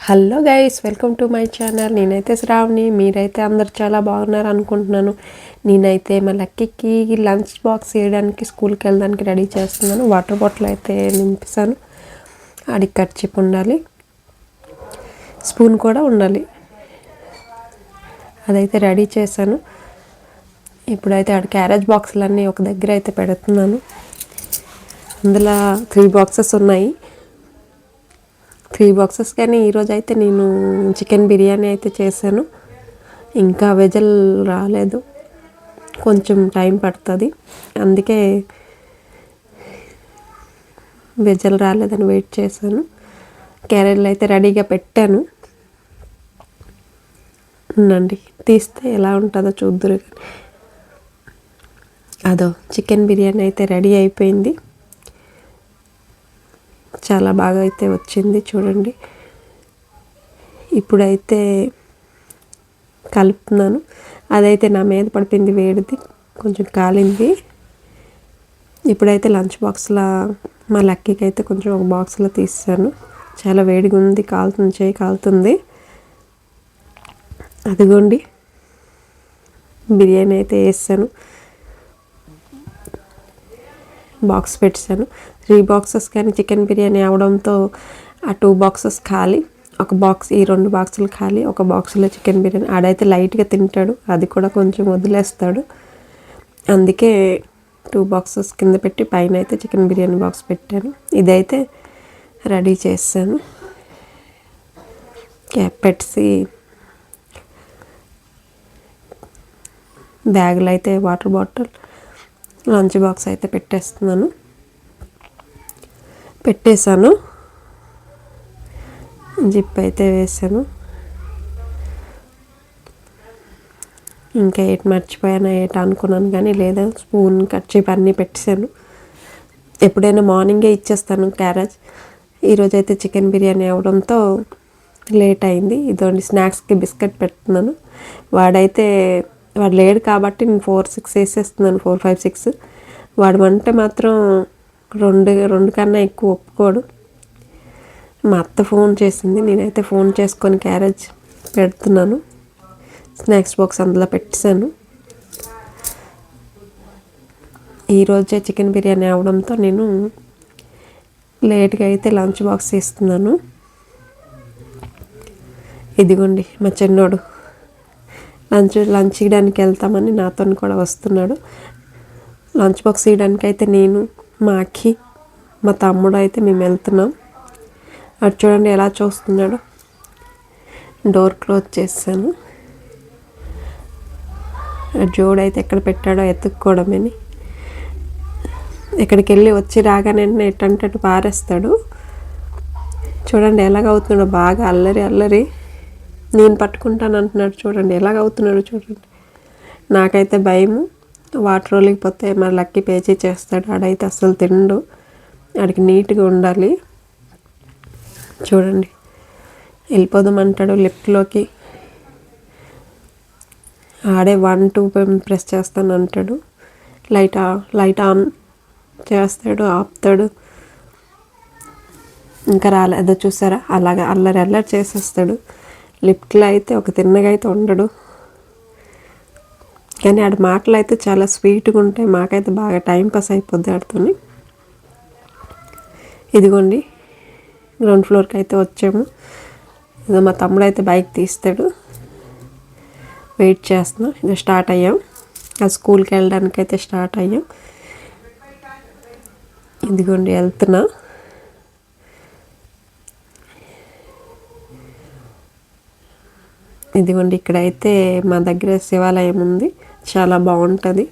Hello guys, welcome to my channel. నేనైతే శ్రావణి. మీరైతే అందరు చాలా బాగున్నారు అనుకుంటున్నాను. నేనైతే మా లక్కీకి లంచ్ బాక్స్ వేయడానికి స్కూల్కి వెళ్ళడానికి రెడీ చేస్తున్నాను. వాటర్ బాటిల్ అయితే నింపిస్తాను. ఆడికి కర్చీప్ ఉండాలి, స్పూన్ కూడా ఉండాలి. అదైతే రెడీ చేశాను. ఇప్పుడైతే ఆడ క్యారేజ్ బాక్సులన్నీ ఒక దగ్గర అయితే పెడుతున్నాను. అందులో 3 బాక్సెస్ ఉన్నాయి. 3 బాక్సెస్ కానీ ఈరోజు అయితే నేను చికెన్ బిర్యానీ అయితే చేశాను. ఇంకా వెజల్ రాలేదు, కొంచెం టైం పడుతుంది. అందుకే వెజల్ రాలేదని వెయిట్ చేశాను. క్యారెట్లు అయితే రెడీగా పెట్టాను. ఉండండి, తీస్తే ఎలా ఉంటుందో చూద్దురు. అదో చికెన్ బిర్యానీ అయితే రెడీ అయిపోయింది. చాలా బాగా అయితే వచ్చింది చూడండి. ఇప్పుడైతే కలుపుతున్నాను. అదైతే నా మీద పడిపోయింది, వేడిది కొంచెం కాలింది. ఇప్పుడైతే లంచ్ బాక్స్లో మా లక్కీకి అయితే కొంచెం ఒక బాక్స్లో తీసాను. చాలా వేడిగా ఉంది, కాలుతుంది, చేయి కాలుతుంది. అదిగోండి బిర్యానీ అయితే వేసాను, బాక్స్ పెట్టాను. 3 బాక్సెస్ కానీ చికెన్ బిర్యానీ అవడంతో ఆ 2 బాక్సెస్ ఖాళీ. ఒక బాక్స్, ఈ 2 బాక్సులు ఖాళీ. ఒక బాక్స్లో చికెన్ బిర్యానీ. ఆడైతే లైట్గా తింటాడు, అది కూడా కొంచెం వదిలేస్తాడు. అందుకే 2 బాక్సెస్ కింద పెట్టి పైన అయితే చికెన్ బిర్యానీ బాక్స్ పెట్టాను. ఇదైతే రెడీ చేశాను. క్యాప్ పెట్టి బ్యాగులో అయితే వాటర్ బాటిల్, లంచ్ బాక్స్ అయితే పెట్టేశాను. జిప్ అయితే వేసాను. ఇంకా ఏటి మర్చిపోయాను ఏట అనుకున్నాను కానీ లేదా, స్పూన్ కర్చీప్ అన్నీ పెట్టేశాను. ఎప్పుడైనా మార్నింగే ఇచ్చేస్తాను క్యారేజ్. ఈరోజైతే చికెన్ బిర్యానీ అవడంతో లేట్ అయింది. ఇదోండి స్నాక్స్కి బిస్కెట్ పెడుతున్నాను. వాడు లేడు కాబట్టి నేను 4, 6 వేసేస్తున్నాను. 4, 5, 6. వాడు అంటే మాత్రం 2 కన్నా ఎక్కువ ఒప్పుకోడు. మా అత్త ఫోన్ చేసింది, నేనైతే ఫోన్ చేసుకొని క్యారేజ్ పెడుతున్నాను. స్నాక్స్ బాక్స్ అందులో పెట్టేశాను. ఈరోజే చికెన్ బిర్యానీ అవడంతో నేను లేట్గా అయితే లంచ్ బాక్స్ ఇస్తున్నాను. ఇదిగోండి మా చిన్నోడు లంచ్ ఇవ్వడానికి వెళ్తామని నాతో కూడా వస్తున్నాడు. లంచ్ బాక్స్ ఇవ్వడానికి అయితే నేను, మా అక్కి, మా తమ్ముడు అయితే మేము వెళ్తున్నాం. అటు చూడండి ఎలా చూస్తున్నాడు. డోర్ క్లోజ్ చేశాను. జోడైతే ఎక్కడ పెట్టాడో ఎత్తుక్కోవడమని. ఎక్కడికి వెళ్ళి వచ్చి రాగానే ఎట్టంటే అటు పారేస్తాడు. చూడండి ఎలాగవుతున్నాడో, బాగా అల్లరి. నేను పట్టుకుంటాను అంటున్నాడు. చూడండి ఎలాగవుతున్నాడు చూడండి. నాకైతే భయము. వాటర్ ఒలిగిపోతే మా లక్కీ పేచీ చేస్తాడు. ఆడైతే అస్సలు తిండు, ఆడికి నీట్గా ఉండాలి. చూడండి వెళ్ళిపోదామంటాడు లిఫ్ట్లోకి. ఆడే 1, 2 ప్రెస్ చేస్తాను అంటాడు. లైట్ ఆన్ చేస్తాడు, ఆపుతాడు. ఇంకా రాలేదో చూసారా, అలాగా అల్లరి చేసేస్తాడు. లిఫ్ట్లో అయితే ఒక తిన్నగా అయితే ఉండడు. కానీ ఆడ మాటలు అయితే చాలా స్వీట్గా ఉంటాయి. మాకైతే బాగా టైంపాస్ అయిపోద్ది ఆడుతోని. ఇదిగోండి గ్రౌండ్ ఫ్లోర్కి అయితే వచ్చాము. ఇదో మా తమ్ముడు అయితే బైక్ తీస్తాడు. వెయిట్ చేస్తున్నాం. ఇది స్టార్ట్ అయ్యాం. ఆ స్కూల్కి వెళ్ళడానికి అయితే స్టార్ట్ అయ్యాం. ఇదిగోండి వెళ్తున్నా. ఇదిగోండి ఇక్కడైతే మా దగ్గర శివాలయం ఉంది, చాలా బాగుంటుంది.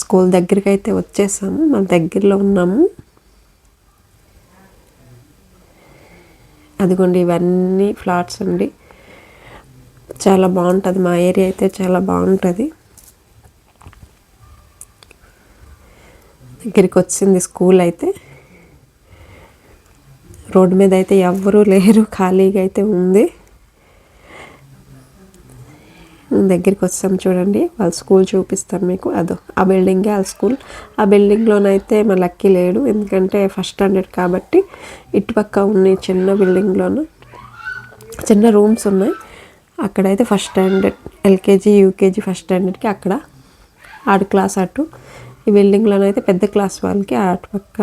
స్కూల్ దగ్గరికి అయితే వచ్చేసాము, మా దగ్గరలో ఉన్నాము. అదిగోండి ఇవన్నీ ఫ్లాట్స్ అండి, చాలా బాగుంటుంది. మా ఏరియా అయితే చాలా బాగుంటుంది. దగ్గరికి వచ్చింది స్కూల్ అయితే. రోడ్డు మీద అయితే ఎవ్వరూ లేరు, ఖాళీగా అయితే ఉంది. దగ్గరికి వచ్చాం చూడండి. వాళ్ళ స్కూల్ చూపిస్తాను మీకు. అదో ఆ బిల్డింగే వాళ్ళ స్కూల్. ఆ బిల్డింగ్లోనైతే మా లక్కీ లేడు, ఎందుకంటే ఫస్ట్ స్టాండర్డ్ కాబట్టి. ఇటుపక్క ఉన్నాయి చిన్న బిల్డింగ్లోనూ చిన్న రూమ్స్ ఉన్నాయి. అక్కడైతే first standard, LKG UKG first స్టాండర్డ్కి అక్కడ ఆడు క్లాస్ అటు. ఈ బిల్డింగ్లోనైతే పెద్ద క్లాస్ వాళ్ళకి అటుపక్క.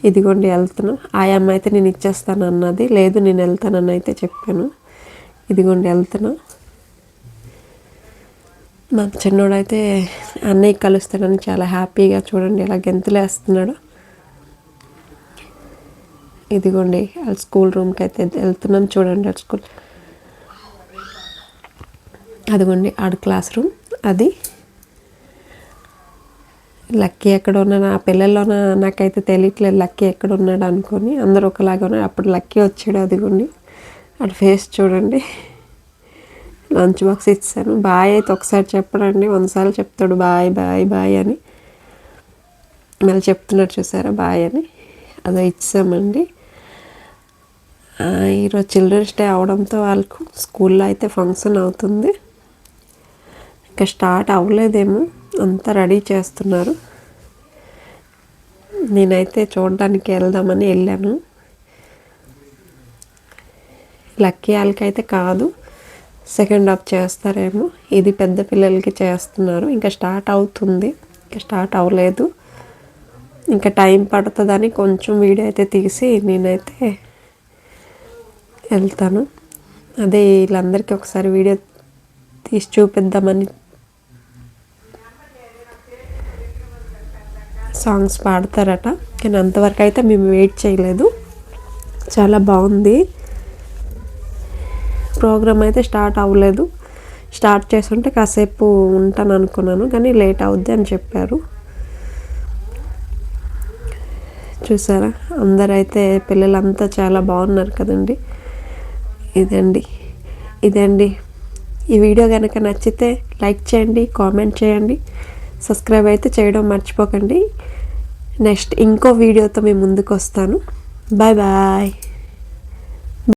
ఇదిగోండి వెళ్తున్నా. ఆయమ్మ అయితే నేను ఇచ్చేస్తాను అన్నది, లేదు నేను వెళ్తానని అయితే చెప్పాను. ఇదిగోండి వెళ్తున్నా. మా చిన్నోడైతే అన్నయ్య కలుస్తాడని చాలా హ్యాపీగా చూడండి ఎలా గెంతులేస్తున్నాడు. ఇదిగోండి వాళ్ళ స్కూల్ రూమ్కి అయితే వెళ్తున్నాను చూడండి. వాళ్ళ స్కూల్ అదిగోండి ఆడ క్లాస్ రూమ్. అది లక్కీ ఎక్కడ ఉన్నాడు ఆ పిల్లల్లోన నాకైతే తెలియట్లేదు లక్కీ ఎక్కడ ఉన్నాడు అనుకొని. అందరూ ఒకలాగా ఉన్నారు. అప్పుడు లక్కీ వచ్చాడు. అదిగోండి అటు ఫేస్ చూడండి. లంచ్ బాక్స్ ఇచ్చాను. బాయ్ అయితే ఒకసారి చెప్పడండి, 100 సార్లు చెప్తాడు బాయ్ బాయ్ బాయ్ అని. మళ్ళీ చెప్తున్నాడు చూసారా బాయ్ అని. అదో ఇచ్చామండి. ఈరోజు చిల్డ్రన్స్ డే అవడంతో వాళ్ళకు స్కూల్లో అయితే ఫంక్షన్ అవుతుంది. ఇంకా స్టార్ట్ అవ్వలేదేమో, అంతా రెడీ చేస్తున్నారు. నేనైతే చూడడానికి వెళ్దామని వెళ్ళాను. లక్కీ వాళ్ళకైతే కాదు, సెకండ్ హాఫ్ చేస్తారేమో. ఇది పెద్ద పిల్లలకి చేస్తున్నారు. ఇంకా స్టార్ట్ అవుతుంది, ఇంకా స్టార్ట్ అవ్వలేదు. ఇంకా టైం పడుతుందని కొంచెం వీడియో అయితే తీసి నేనైతే వెళ్తాను. అదే వీళ్ళందరికీ ఒకసారి వీడియో తీసి చూపిద్దామని. సాంగ్స్ పాడతారట, కానీ అంతవరకు అయితే మేము వెయిట్ చేయలేదు. చాలా బాగుంది. ప్రోగ్రామ్ అయితే స్టార్ట్ అవ్వలేదు. స్టార్ట్ చేస్తుంటే కాసేపు ఉంటాను అనుకున్నాను, కానీ లేట్ అవుద్ది అని చెప్పారు. చూసారా అందరైతే పిల్లలంతా చాలా బాగున్నారు కదండి. ఇదండి ఈ వీడియో కనుక నచ్చితే లైక్ చేయండి, కామెంట్ చేయండి, సబ్స్క్రైబ్ అయితే చేయడం మర్చిపోకండి. నెక్స్ట్ ఇంకో వీడియోతో మేము ముందుకు వస్తాను. Bye bye.